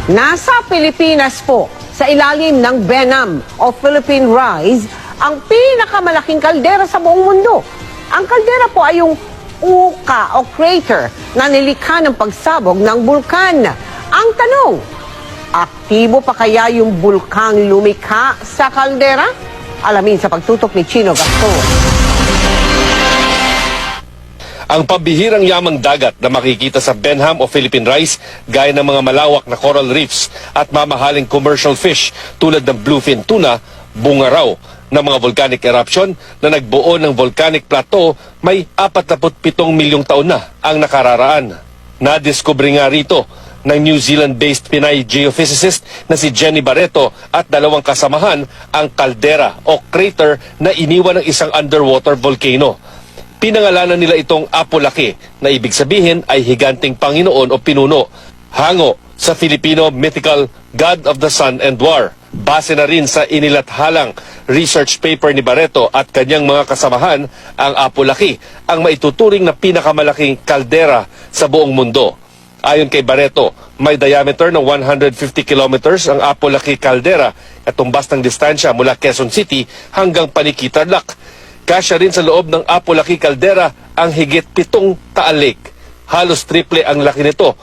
Nasa Pilipinas po, sa ilalim ng BENAM o Philippine Rise, ang pinakamalaking kaldera sa buong mundo. Ang kaldera po ay yung uka o crater na nilikha ng pagsabog ng bulkan. Ang tanong, aktibo pa kaya yung bulkang lumikha sa kaldera? Alamin sa pagtutok ni Chino Gaston. Ang pambihirang yamang dagat na makikita sa Benham o Philippine Rise gaya ng mga malawak na coral reefs at mamahaling commercial fish tulad ng bluefin tuna, bunga raw ng mga volcanic eruption na nagbuo ng volcanic plateau may 47 milyong taon na ang nakararaan. Nadiskubre nga rito ng New Zealand-based Pinay geophysicist na si Jenny Barreto at dalawang kasamahan ang kaldera o crater na iniwan ng isang underwater volcano. Pinangalanan nila itong Apo-Laki na ibig sabihin ay higanting Panginoon o pinuno, hango sa Filipino mythical God of the Sun and War. Base na rin sa inilathalang research paper ni Barreto at kanyang mga kasamahan, ang Apo-Laki ang maituturing na pinakamalaking kaldera sa buong mundo. Ayon kay Barreto, may diameter ng 150 kilometers ang Apo-Laki caldera at tumbas ng distansya mula Quezon City hanggang Paniki, Tarlac. Kasya rin sa loob ng Apo-Laki caldera ang higit 7 Taal Lake. Halos triple ang laki nito